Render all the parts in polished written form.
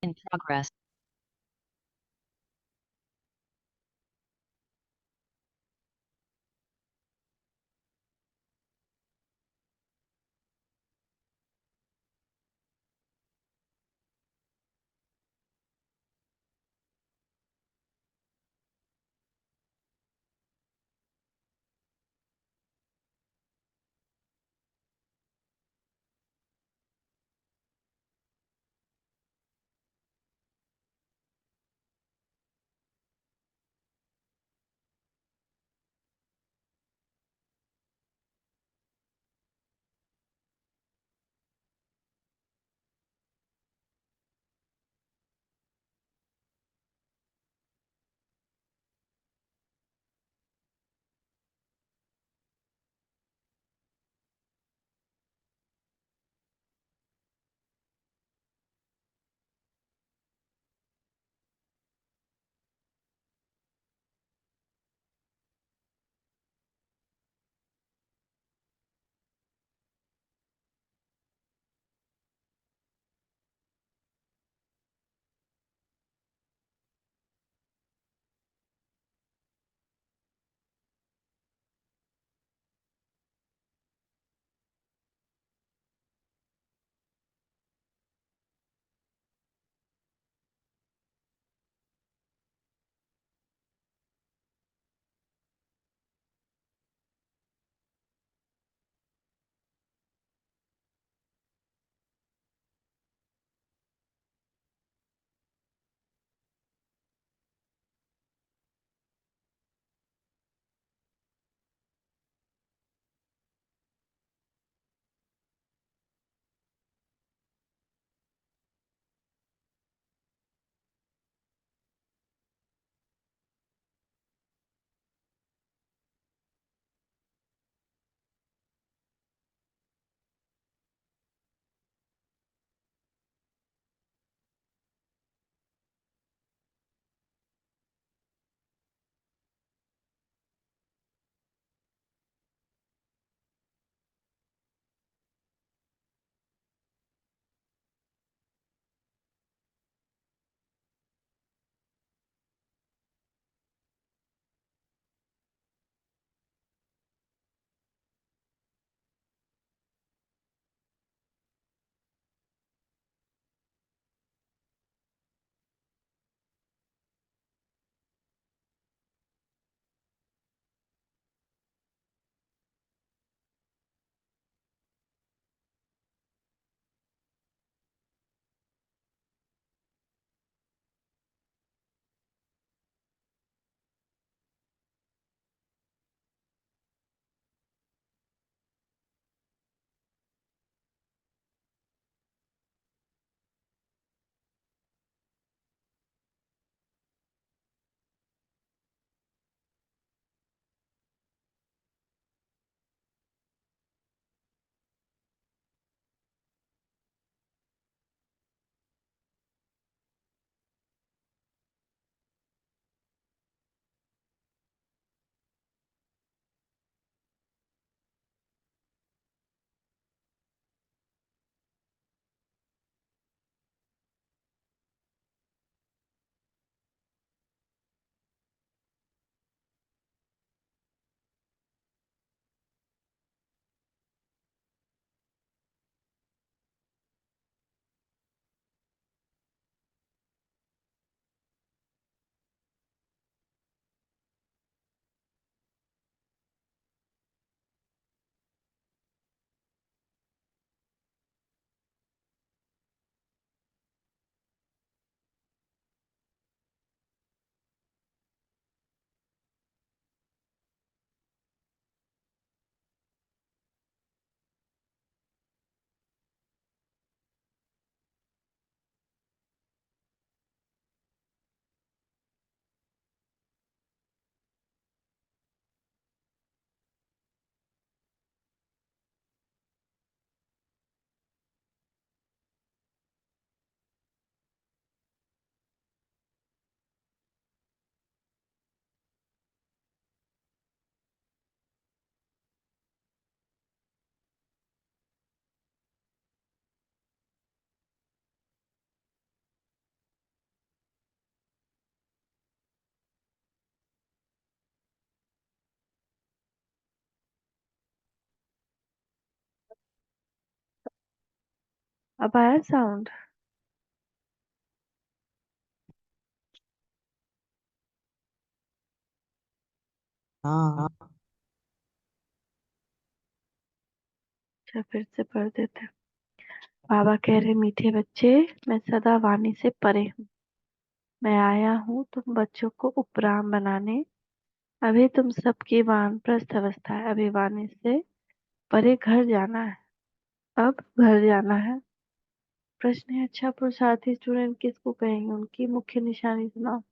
in progress. अब आया sound? हाँ। अच्छा, फिर से पढ़ देते हैं। बाबा कह रहे, मीठे बच्चे, मैं सदा वाणी से परे हूँ। मैं आया हूँ तुम बच्चों को उपराम बनाने। अभी तुम सबकी वानप्रस्थ अवस्था है, अभी वाणी से परे घर जाना है। अब घर जाना है। प्रश्न है, अच्छा पुरुषार्थी स्टूडेंट किसको कहेंगे? उनकी मुख्य निशानी सुनाओ।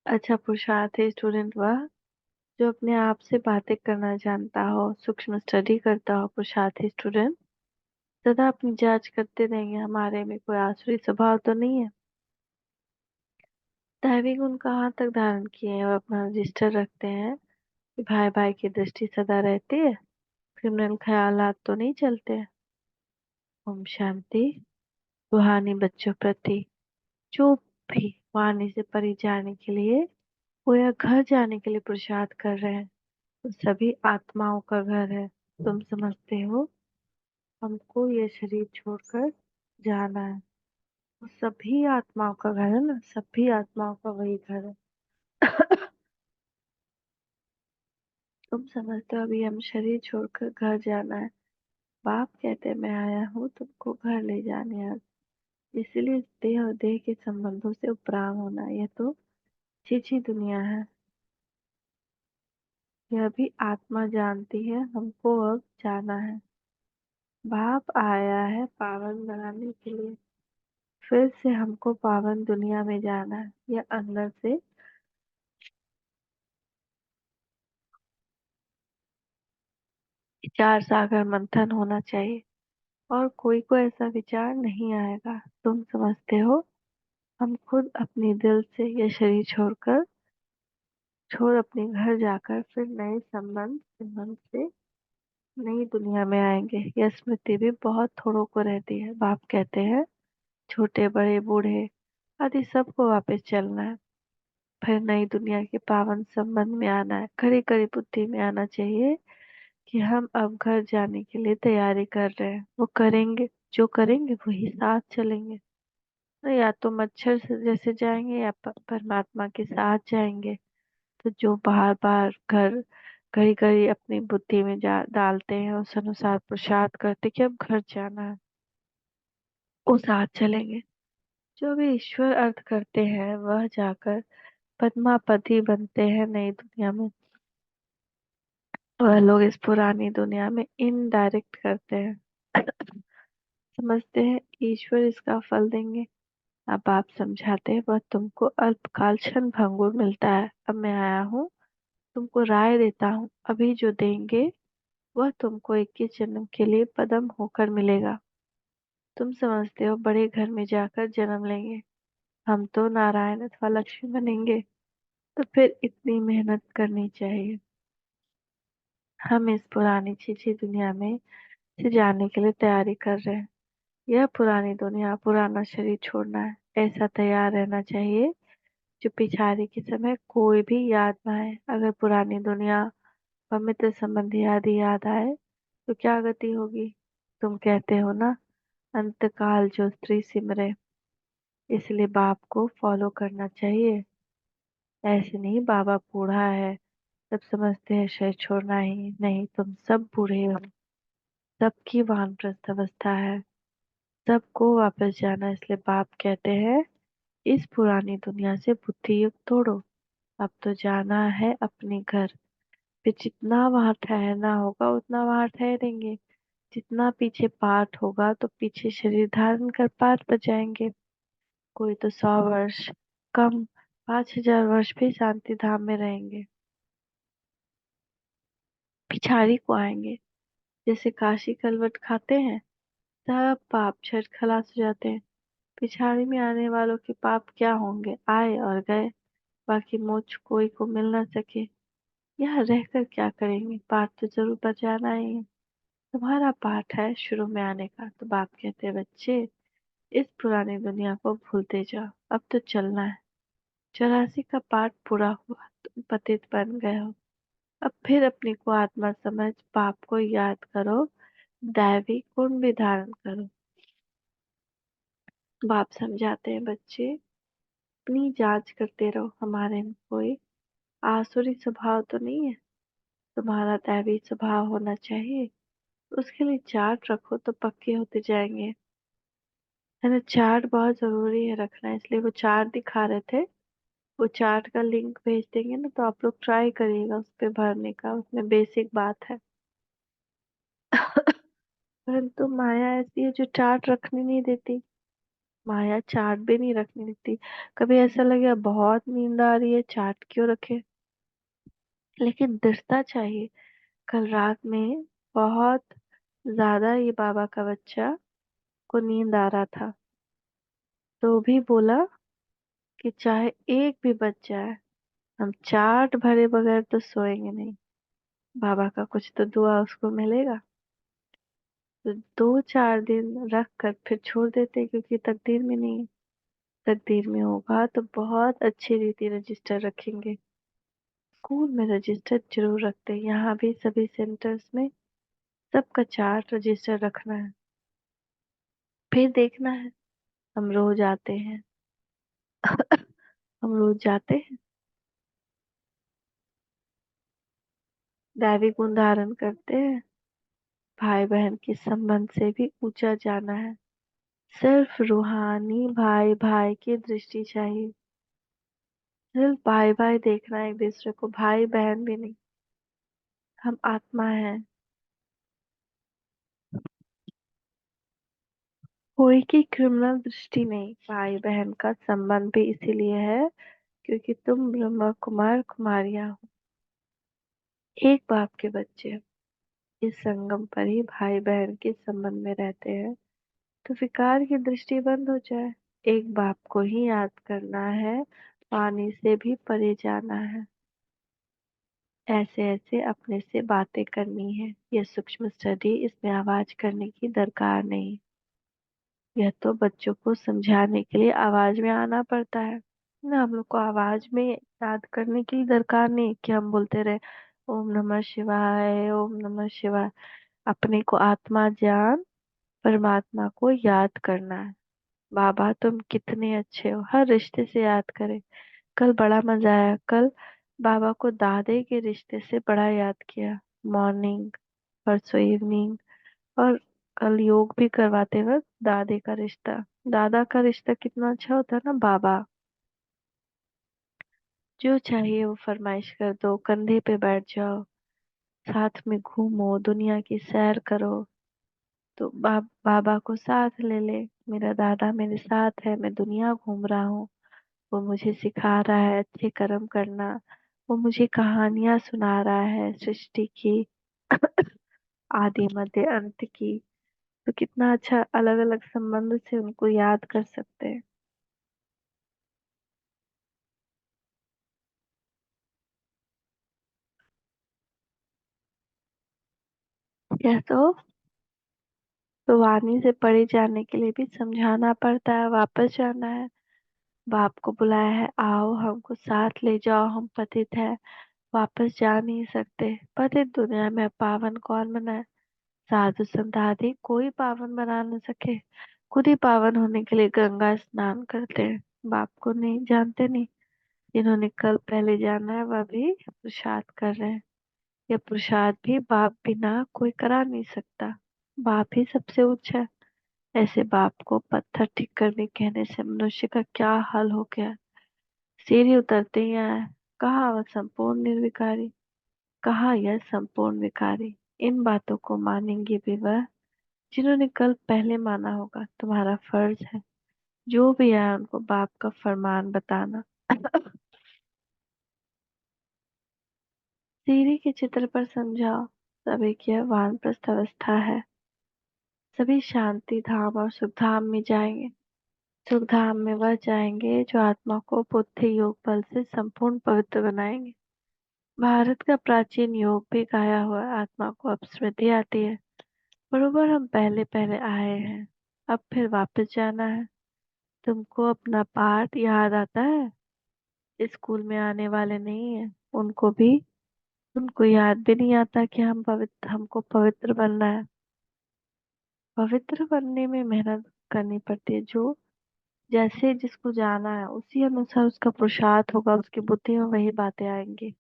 अच्छा पुरुषार्थी स्टूडेंट वह जो अपने आप से बातें करना जानता हो, सूक्ष्म स्टडी करता हो। पुरुषार्थी स्टूडेंट सदा अपनी जांच करते रहेंगे, हमारे में कोई आसुरी स्वभाव तो नहीं है। दैवी गुण कहाँ तक धारण किए हैं और अपना रजिस्टर रखते हैं कि भाई भाई की दृष्टि सदा रहती है, क्रिमिनल ख्यालात तो नहीं चलते। ओम शांति। रूहानी बच्चों प्रति जो भी वाणी से परे जाने के लिए वो या घर जाने के लिए पुरुषार्थ कर रहे हैं, तो सभी आत्माओं का घर है। तुम समझते हो, हमको ये शरीर छोड़कर जाना है। वो सभी आत्माओं का घर है ना, सभी आत्माओं का वही घर है। तुम समझते हो, अभी हम शरीर छोड़कर घर जाना है। बाप कहते हैं, मैं आया हूँ तुमको घर ले जाने। आज इसीलिए देह और देह के संबंधों से उपराम होना, यह तो छीछी दुनिया है। यह भी आत्मा जानती है, हमको अब जाना है। बाप आया है पावन बनाने के लिए, फिर से हमको पावन दुनिया में जाना है। यह अंदर से विचार सागर मंथन होना चाहिए, और कोई को ऐसा विचार नहीं आएगा। तुम समझते हो, हम खुद अपनी दिल से यह शरीर छोड़ अपने घर जाकर फिर नए संबंध से नई दुनिया में आएंगे। यह स्मृति भी बहुत थोड़ों को रहती है। बाप कहते हैं, छोटे बड़े बूढ़े आदि सबको वापस चलना है, फिर नई दुनिया के पावन संबंध में आना है। खड़ी खड़ी बुद्धि में आना चाहिए कि हम अब घर जाने के लिए तैयारी कर रहे हैं। वो करेंगे, जो करेंगे वही साथ चलेंगे। तो या तो मच्छर से जैसे जाएंगे या परमात्मा के साथ जाएंगे। तो जो बार बार घर घड़ी घड़ी अपनी बुद्धि में जा डालते हैं, उस अनुसार पुरुषार्थ करते कि अब घर जाना है, वो साथ चलेंगे। जो भी ईश्वर अर्थ करते हैं वह जाकर पद्मापति बनते हैं नई दुनिया में। वह लोग इस पुरानी दुनिया में इनडायरेक्ट करते हैं, समझते हैं ईश्वर इसका फल देंगे। अब आप समझाते हैं, वह तुमको अल्पकाल क्षण भंगुर मिलता है। अब मैं आया हूँ तुमको राय देता हूँ, अभी जो देंगे वह तुमको 21 जन्म के लिए पदम होकर मिलेगा। तुम समझते हो बड़े घर में जाकर जन्म लेंगे, हम तो नारायण अथवा लक्ष्मी बनेंगे। तो फिर इतनी मेहनत करनी चाहिए। हम इस पुरानी छीछी दुनिया में से जाने के लिए तैयारी कर रहे हैं। यह पुरानी दुनिया, पुराना शरीर छोड़ना है, ऐसा तैयार रहना चाहिए जो पिछाड़ी के समय कोई भी याद ना आए। अगर पुरानी दुनिया व मित्र संबंधी आदि याद आए तो क्या गति होगी? तुम कहते हो ना, अंतकाल जो स्त्री सिमरे, इसलिए बाप को फॉलो करना चाहिए। ऐसे नहीं बाबा बूढ़ा है सब समझते हैं शरीर छोड़ना ही नहीं, तुम सब बूढ़े हो, सबकी वानप्रस्थ अवस्था है, सबको वापस जाना। इसलिए बाप कहते हैं, इस पुरानी दुनिया से बुद्धि युक्त तोड़ो, अब तो जाना है अपने घर। फिर जितना वहां ठहरना होगा उतना वहां ठहरेंगे, जितना पीछे पाठ होगा तो पीछे शरीर धारण कर पाठ बजाएंगे। कोई तो 100 वर्ष, कम 5000 वर्ष भी शांति धाम में रहेंगे, पिछाड़ी को आएंगे। जैसे काशी कलवट खाते हैं, सब पाप छठ खलास हो जाते हैं। पिछाड़ी में आने वालों के पाप क्या होंगे? आए और गए, बाकी मोक्ष कोई को मिल ना सके। यहाँ रहकर क्या करेंगे? पाठ तो जरूर बजाना ही है। तुम्हारा पाठ है शुरू में आने का। तो बाप कहते हैं, बच्चे इस पुरानी दुनिया को भूलते जाओ, अब तो चलना है। 84 का पाठ पूरा हुआ, तुम पतित बन गए हो। अब फिर अपने को आत्मा समझ पाप को याद करो दैवी गुण भी धारण करो। बाप समझाते हैं, बच्चे अपनी जांच करते रहो, हमारे में कोई आसुरी स्वभाव तो नहीं है। तुम्हारा दैवी स्वभाव होना चाहिए। उसके लिए चार्ट रखो तो पक्के होते जाएंगे। है ना, चार्ट बहुत जरूरी है रखना, इसलिए वो चार्ट दिखा रहे थे। वो चार्ट का लिंक भेज देंगे ना, तो आप लोग ट्राई करिएगा उस पे भरने का, उसमें बेसिक बात है। परंतु माया ऐसी है जो चार्ट रखने नहीं देती। माया चार्ट भी नहीं रखने देती। कभी ऐसा लगे बहुत नींद आ रही है, चार्ट क्यों रखे। लेकिन दृढ़ता चाहिए। कल रात में बहुत ज्यादा ये बाबा का बच्चा को नींद आ रहा था, तो भी बोला कि चाहे एक भी बच जाए, हम चार्ट भरे बगैर तो सोएंगे नहीं। बाबा का कुछ तो दुआ उसको मिलेगा। तो 2-4 दिन रख कर फिर छोड़ देते, क्योंकि तकदीर में नहीं है। तकदीर में होगा तो बहुत अच्छी रीति रजिस्टर रखेंगे। स्कूल में रजिस्टर जरूर रखते हैं, यहाँ भी सभी सेंटर्स में सबका चार्ट रजिस्टर रखना है। फिर देखना है, हम रोज आते हैं। हम रोज जाते हैं, दैवी गुण धारण करते हैं। भाई बहन के संबंध से भी ऊंचा जाना है। सिर्फ रूहानी भाई भाई की दृष्टि चाहिए। सिर्फ भाई भाई देखना है, एक दूसरे को भाई बहन भी नहीं। हम आत्मा है। कोई की क्रिमिनल दृष्टि नहीं। भाई बहन का संबंध भी इसीलिए है क्योंकि तुम ब्रह्मा कुमार कुमारियां हो, एक बाप के बच्चे हो। इस संगम पर ही भाई बहन के संबंध में रहते हैं, तो विकार की दृष्टि बंद हो जाए। एक बाप को ही याद करना है, पानी से भी परे जाना है। ऐसे ऐसे अपने से बातें करनी है। यह सूक्ष्म स्टडी, इसमें आवाज करने की दरकार नहीं। यह तो बच्चों को समझाने के लिए आवाज में आना पड़ता है ना। हम लोग को आवाज में याद करने की दरकार नहीं कि हम बोलते रहे ओम नमः शिवाय ओम नमः शिवाय। अपने को आत्मा जान, परमात्मा को याद करना है। बाबा तुम कितने अच्छे हो, हर रिश्ते से याद करें। कल बड़ा मजा आया। कल बाबा को दादे के रिश्ते से बड़ा याद किया। मॉर्निंग, परसों इवनिंग, और कल योग भी करवाते वक्त दादे का रिश्ता। दादा का रिश्ता कितना अच्छा होता है ना। बाबा जो चाहिए वो फरमाइश कर दो, कंधे पे बैठ जाओ, साथ में घूमो, दुनिया की सैर करो। तो बाबा को साथ ले ले। मेरा दादा मेरे साथ है, मैं दुनिया घूम रहा हूँ। वो मुझे सिखा रहा है अच्छे कर्म करना। वो मुझे कहानियां सुना रहा है सृष्टि की, आदि मध्य अंत की। तो कितना अच्छा, अलग अलग संबंध से उनको याद कर सकते हैं। यह तो वाणी से परे जाने के लिए भी समझाना पड़ता है, वापस जाना है। बाप को बुलाया है, आओ हमको साथ ले जाओ, हम पतित है, वापस जा नहीं सकते। पतित दुनिया में पावन कौन बनाए। साधु संत आदि कोई पावन बना न सके। खुद ही पावन होने के लिए गंगा स्नान करते हैं। बाप को नहीं जानते नहीं। जिन्होंने कल पहले जाना है वह भी पुरुषार्थ कर रहे हैं। यह पुरुषार्थ भी बाप बिना कोई करा नहीं सकता। बाप ही सबसे ऊंचा है। ऐसे बाप को पत्थर ठीक करने कहने से मनुष्य का क्या हाल हो गया। सीढ़ी उतरते ही आया, कहा वह संपूर्ण निर्विकारी, कहा यह संपूर्ण विकारी। इन बातों को मानेंगे भी वह जिन्होंने कल पहले माना होगा। तुम्हारा फर्ज है जो भी आए उनको बाप का फरमान बताना। सीढ़ी के चित्र पर समझाओ, सभी की वानप्रस्थ अवस्था है। सभी शांति धाम और सुख धाम में जाएंगे। सुख धाम में वह जाएंगे जो आत्मा को बुद्धि योग बल से संपूर्ण पवित्र बनाएंगे। भारत का प्राचीन योग भी गाया हुआ आत्मा को अब स्मृति आती है। बरोबर हम पहले पहले आए हैं, अब फिर वापस जाना है। तुमको अपना पाठ याद आता है। स्कूल में आने वाले नहीं है, उनको भी, उनको याद भी नहीं आता कि हमको पवित्र बनना है। पवित्र बनने में मेहनत करनी पड़ती है। जो जैसे जिसको जाना है उसी अनुसार उसका पुरुषार्थ होगा, उसकी बुद्धि में वही बातें आएंगी।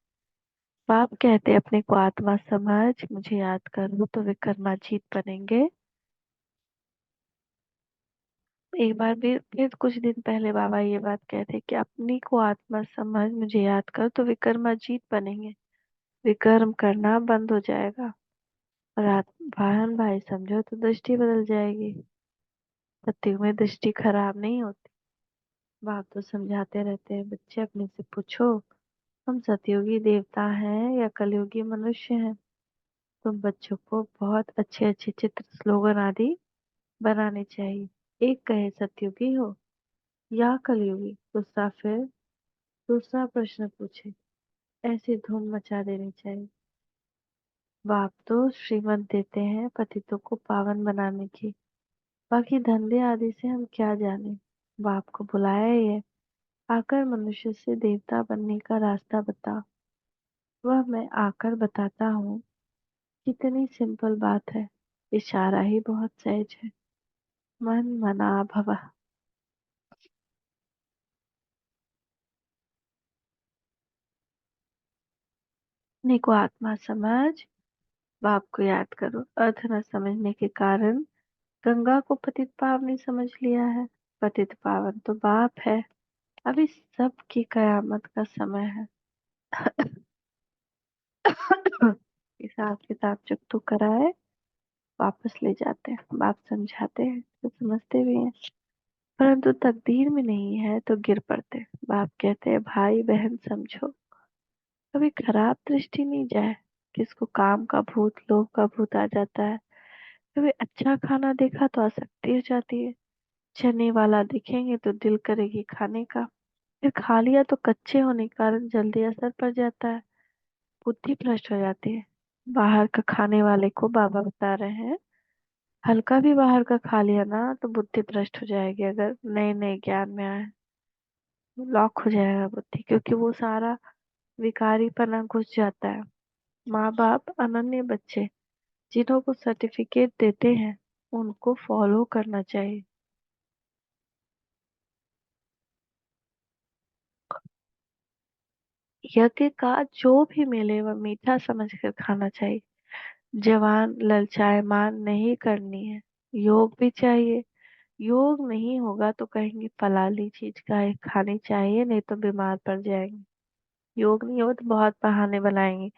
बाप कहते हैं अपने को आत्मा समझ, मुझे याद कर लो तो विक्रमाजीत बनेंगे। एक बार फिर कुछ दिन पहले बाबा ये बात कहते कि अपनी को आत्मा समझ, मुझे याद कर तो विक्रमाजीत बनेंगे। विक्रम करना बंद हो जाएगा और वाहन भाई समझो तो दृष्टि बदल जाएगी। सत्युग में दृष्टि खराब नहीं होती। बाप तो समझाते रहते हैं, बच्चे अपने से पूछो, हम सतयुगी देवता हैं या कलयुगी मनुष्य हैं। तुम बच्चों को बहुत अच्छे अच्छे चित्र स्लोगन आदि बनाने चाहिए। एक कहे सतयुगी हो या कलयुगी, दूसरा प्रश्न पूछे, ऐसी धूम मचा देनी चाहिए। बाप तो श्रीमत देते हैं पतितों को पावन बनाने की, बाकी धंधे आदि से हम क्या जाने। बाप को बुलाया ही है, आकर मनुष्य से देवता बनने का रास्ता बता। वह मैं आकर बताता हूँ। कितनी सिंपल बात है, इशारा ही बहुत सहज है। मन मना भव। अपने को आत्मा समझ, बाप को याद करो। अर्थ न समझने के कारण गंगा को पतित पावनी समझ लिया है। पतित पावन तो बाप है। अभी सबकी कयामत का समय है। हिसाब किताब जब तो कराए, वापस ले जाते हैं। बाप समझाते हैं तो समझते भी हैं, परंतु तकदीर में नहीं है तो गिर पड़ते। बाप कहते हैं भाई बहन समझो, कभी खराब दृष्टि नहीं जाए। किसको काम का भूत लोभ का भूत आ जाता है। कभी अच्छा खाना देखा तो आसक्ति हो जाती है। चने वाला दिखेंगे तो दिल करेगी खाने का, फिर खा लिया तो कच्चे होने के कारण जल्दी असर पड़ जाता है, बुद्धि भ्रष्ट हो जाती है। बाहर का खाने वाले को बाबा बता रहे हैं, हल्का भी बाहर का खा लिया ना तो बुद्धि भ्रष्ट हो जाएगी। अगर नए नए ज्ञान में आए, लॉक हो जाएगा बुद्धि, क्योंकि वो सारा विकारी पना घुस जाता है। माँ बाप अनन्य बच्चे जिन्हों को सर्टिफिकेट देते हैं उनको फॉलो करना चाहिए। यज्ञ का जो भी मिले वह मीठा समझकर खाना चाहिए। जवान ललचायमान नहीं करनी है। योग भी चाहिए। योग नहीं होगा तो कहेंगे फलाली चीज का है खानी चाहिए, नहीं तो बीमार पड़ जाएंगे। योग नहीं हो तो बहुत बहाने बनाएंगे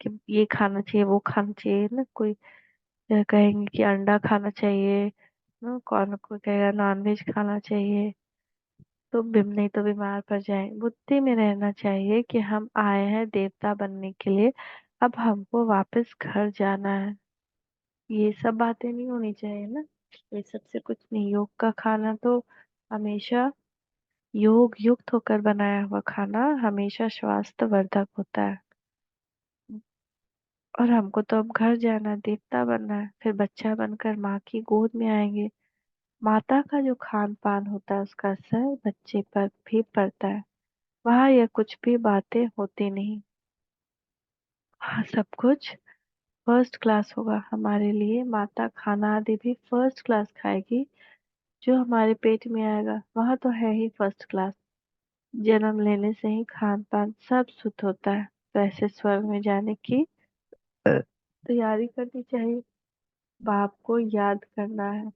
कि ये खाना चाहिए वो खाना चाहिए ना। कोई कहेंगे कि अंडा खाना चाहिए ना, कौन कोई कहेगा नॉनवेज खाना चाहिए। तो नहीं तो बीमार पड़ जाए। बुद्धि में रहना चाहिए कि हम आए हैं देवता बनने के लिए, अब हमको वापस घर जाना है। ये सब बातें नहीं होनी चाहिए ना। ये सबसे कुछ नहीं। योग का खाना तो हमेशा योग युक्त होकर बनाया हुआ खाना हमेशा स्वास्थ्य वर्धक होता है। और हमको तो अब घर जाना, देवता बनना है, फिर बच्चा बनकर माँ की गोद में आएंगे। माता का जो खान पान होता है उसका असर बच्चे पर भी पड़ता है। वहाँ यह कुछ भी बातें होती नहीं। हाँ, सब कुछ फर्स्ट क्लास होगा हमारे लिए। माता खाना आदि भी फर्स्ट क्लास खाएगी। जो हमारे पेट में आएगा वह तो है ही फर्स्ट क्लास। जन्म लेने से ही खान पान सब शुद्ध होता है। तो ऐसे स्वर्ग में जाने की तैयारी करनी चाहिए। बाप को याद करना है।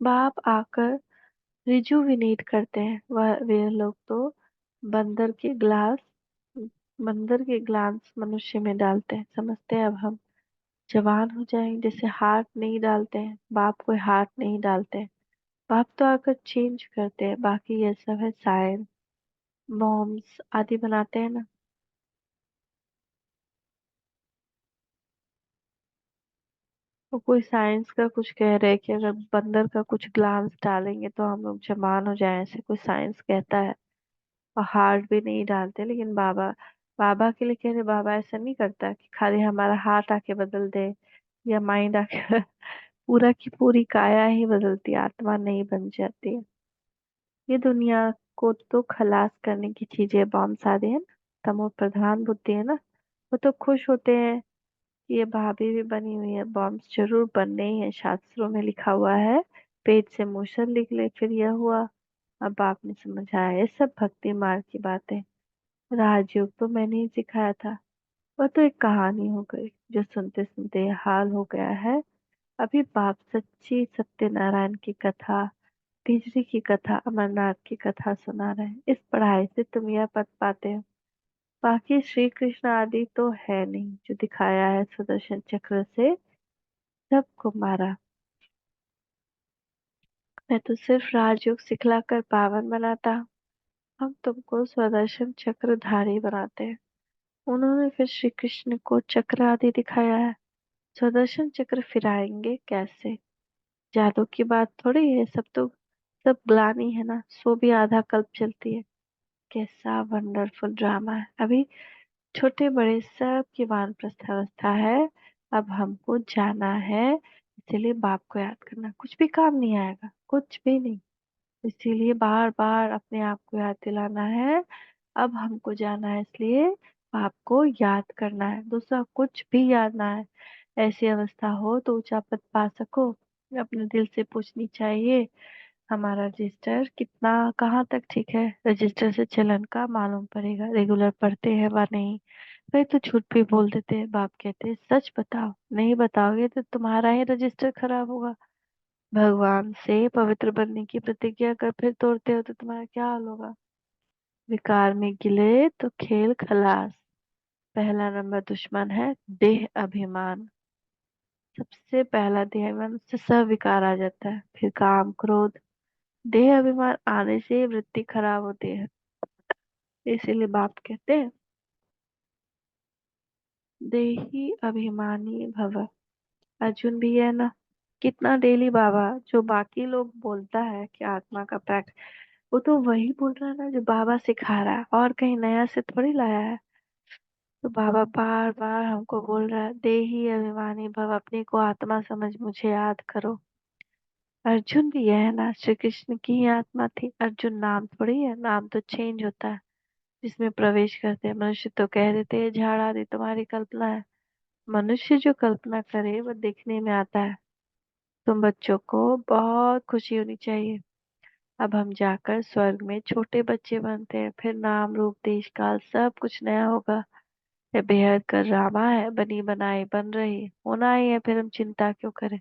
बाप आकर रिजुविनेट करते हैं। वह वे लोग तो बंदर के ग्लास बंदर के ग्लास मनुष्य में डालते हैं। समझते हैं अब हम जवान हो जाएंगे। जैसे हार्ट नहीं डालते हैं, बाप कोई हार्ट नहीं डालते हैं। बाप तो आकर चेंज करते हैं। बाकी ये सब है साइंस, बॉम्ब्स आदि बनाते हैं ना। तो कोई साइंस का कुछ कह रहे हैं कि अगर बंदर का कुछ ग्लांस डालेंगे तो हम लोग जवान हो जाए, ऐसे कोई साइंस कहता है। और हार्ट भी नहीं डालते, लेकिन बाबा बाबा के लिए कह रहे, बाबा ऐसा नहीं करता कि खाली हमारा हार्ट आके बदल दे या माइंड आके पूरा की पूरी काया ही बदलती है, आत्मा नहीं बन जाती है। ये दुनिया को तो खलास करने की चीजें बॉम्ब आदि है ना, तमो प्रधान बुद्धि है ना। वो तो खुश होते हैं ये भाभी भी बनी हुई है, बॉम्ब जरूर बनने ही है, शास्त्रों में लिखा हुआ है। पेट से मूसल निकले फिर यह हुआ। अब बाप ने समझाया ये सब भक्ति मार्ग की बातें। राजयोग तो मैंने ही सिखाया था। वह तो एक कहानी हो गई जो सुनते सुनते ये हाल हो गया है। अभी बाप सच्ची सत्यनारायण की कथा, तिजरी की कथा, अमरनाथ की कथा सुना रहे हैं। इस पढ़ाई से तुम यह पद पाते हो। बाकी श्री कृष्ण आदि तो है नहीं, जो दिखाया है सुदर्शन चक्र से सबको मारा। मैं तो सिर्फ राजयोग सिखलाकर पावन बनाता हूँ। हम तुमको स्वदर्शन चक्रधारी बनाते हैं। उन्होंने फिर श्री कृष्ण को चक्र आदि दिखाया है। स्वदर्शन चक्र फिराएंगे कैसे? जादू की बात थोड़ी है, सब ग्लानी है ना, सो भी आधा कल्प चलती है। कैसा वंडरफुल ड्रामा है। अभी छोटे बड़े सब की वानप्रस्थ अवस्था है। अब हमको जाना है, इसीलिए बाप को याद करना कुछ भी काम नहीं आएगा, कुछ भी नहीं। इसीलिए बार बार अपने आप को याद दिलाना है। अब हमको जाना है, इसलिए आपको याद करना है, दूसरा कुछ भी याद ना है। ऐसी अवस्था हो तो ऊंचा पद पा सको, अपने दिल से पूछनी चाहिए हमारा रजिस्टर कितना कहाँ तक ठीक है। रजिस्टर से चलन का मालूम पड़ेगा, रेगुलर पढ़ते हैं व नहीं। कई तो झूठ भी बोल देते हैं। बाप कहते हैं सच बताओ, नहीं बताओगे तो तुम्हारा ही रजिस्टर खराब होगा। भगवान से पवित्र बनने की प्रतिज्ञा कर फिर तोड़ते हो तो तुम्हारा क्या हाल होगा। विकार में गिले तो खेल खलास। पहला नंबर दुश्मन है देह अभिमान। सबसे पहला देह अभिमान, उससे सब विकार आ जाता है। फिर काम क्रोध, देह अभिमान आने से ही वृत्ति खराब होती है। इसीलिए बाप कहते हैं देही अभिमानी भव। अर्जुन भी है ना, कितना डेली बाबा, जो बाकी लोग बोलता है कि आत्मा का पैक्ट, वो तो वही बोल रहा है ना जो बाबा सिखा रहा है, और कहीं नया से थोड़ी लाया है। तो बाबा बार बार हमको बोल रहा है देही अभिमानी भव, अपने को आत्मा समझ मुझे याद करो। अर्जुन भी है ना, श्री कृष्ण की ही आत्मा थी। अर्जुन नाम थोड़ी है, नाम तो चेंज होता है जिसमें प्रवेश करते हैं। मनुष्य तो कह देते हैं झाड़ आदि तुम्हारी कल्पना है। मनुष्य जो कल्पना करे वो देखने में आता है। तुम बच्चों को बहुत खुशी होनी चाहिए। अब हम जाकर स्वर्ग में छोटे बच्चे बनते हैं, फिर नाम रूप देश काल सब कुछ नया होगा। ये बेहद का ड्रामा है, बनी बनाई बन रही होना ही है, फिर हम चिंता क्यों करें।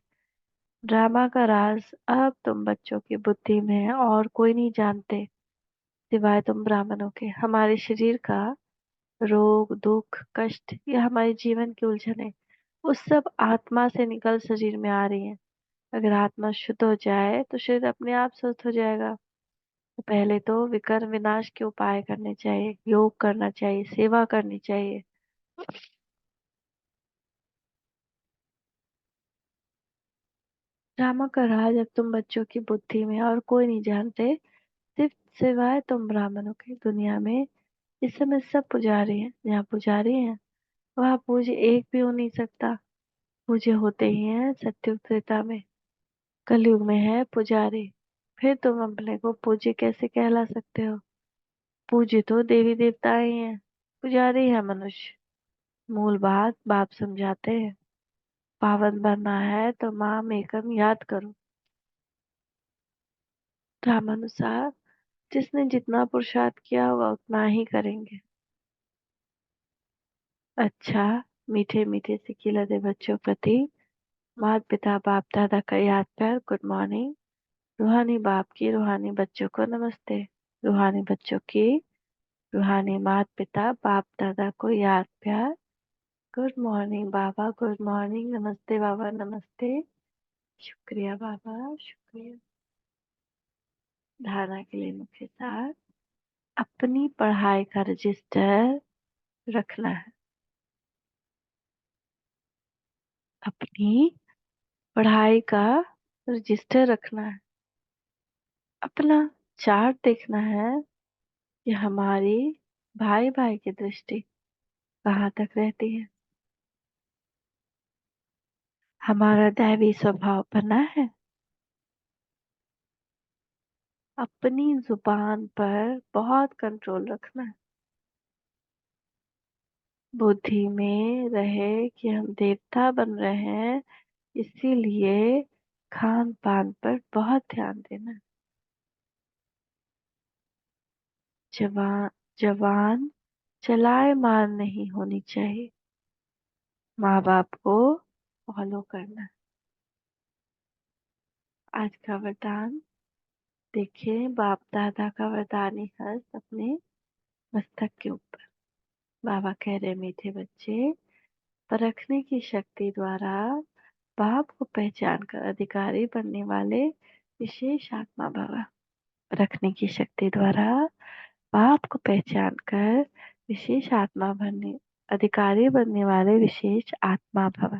ड्रामा का राज अब तुम बच्चों की बुद्धि में है, और कोई नहीं जानते सिवाय तुम ब्राह्मणों के। हमारे शरीर का रोग दुख कष्ट या हमारे जीवन की उलझने, वो सब आत्मा से निकल शरीर में आ रही है। अगर आत्मा शुद्ध हो जाए तो शरीर अपने आप स्वस्थ हो जाएगा। तो पहले तो विकर विनाश के उपाय करने चाहिए, योग करना चाहिए, सेवा करनी चाहिए। ड्रामा का राज अब तुम बच्चों की बुद्धि में है, और कोई नहीं जानते सिर्फ सिवाय तुम ब्राह्मणों के। दुनिया में इस समय सब पुजारी हैं, जहाँ पुजारी हैं वहाँ पूज्य एक भी हो नहीं सकता। पूज्य होते ही हैं सत्युग त्रेता में, कलयुग में है पुजारी। फिर तुम अपने को पूज्य कैसे कहला सकते हो? पूज्य तो देवी देवता ही हैं, पुजारी है मनुष्य। मूल बात बाप समझाते हैं, पावन बनना है तो माम एकम याद करो। क्रमानुसार जिसने जितना पुरुषार्थ किया होगा उतना ही करेंगे। अच्छा, मीठे मीठे से खिलते बच्चों प्रति माता पिता बाप दादा का याद प्यार गुड मॉर्निंग। रूहानी बाप की रूहानी बच्चों को नमस्ते। रूहानी बच्चों की रूहानी माता पिता बाप दादा को याद प्यार गुड मॉर्निंग बाबा, गुड मॉर्निंग, नमस्ते बाबा, नमस्ते। शुक्रिया बाबा, शुक्रिया। धारणा के लिए मुख्य सार, अपनी पढ़ाई का रजिस्टर रखना है। अपनी पढ़ाई का रजिस्टर रखना है। अपना चार्ट देखना है कि हमारी भाई भाई की दृष्टि कहाँ तक रहती है। हमारा दैवी स्वभाव बना है। अपनी जुबान पर बहुत कंट्रोल रखना है। बुद्धि में रहे कि हम देवता बन रहे हैं, इसीलिए खान पान पर बहुत ध्यान देना। जवान जवान चलायमान नहीं होनी चाहिए। माँ बाप को फॉलो करना। आज का वरदान देखिए, बाप दादा का वरदानी हस्त अपने मस्तक के ऊपर। बाबा कह रहे, मीठे बच्चे, परखने की शक्ति द्वारा बाप को पहचान कर अधिकारी बनने वाले विशेष आत्मा भव। रखने की शक्ति द्वारा बाप को पहचान कर विशेष आत्मा बनने अधिकारी बनने वाले विशेष आत्मा भव।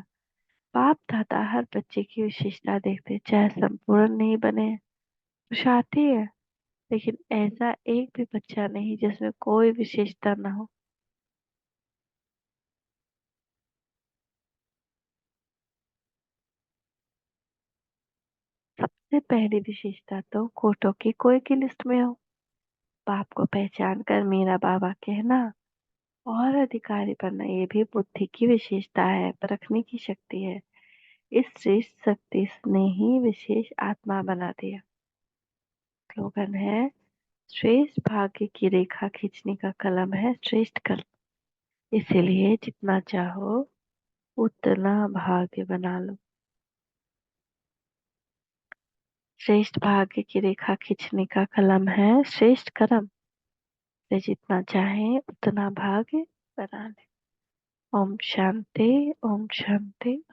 बाप दादा हर बच्चे की विशेषता देखते, चाहे संपूर्ण नहीं बने, खुशाती है, लेकिन ऐसा एक भी बच्चा नहीं जिसमें कोई विशेषता न हो। सबसे पहली विशेषता तो कोटों की कोई की लिस्ट में हो। बाप को पहचान कर मीरा बाबा कहना और अधिकारी बनना, ये भी बुद्धि की विशेषता है, परखने की शक्ति है। इस श्रेष्ठ शक्ति ने ही विशेष आत्मा बना दिया। स्लोगन है, श्रेष्ठ भाग्य की रेखा खींचने का कलम है श्रेष्ठ कलम। इसीलिए जितना चाहो उतना भाग्य बना लो। श्रेष्ठ भाग्य की रेखा खींचने का कलम है श्रेष्ठ कर्म, से जितना चाहे उतना भाग्य बना ले। ओम शांति, ओम शांति।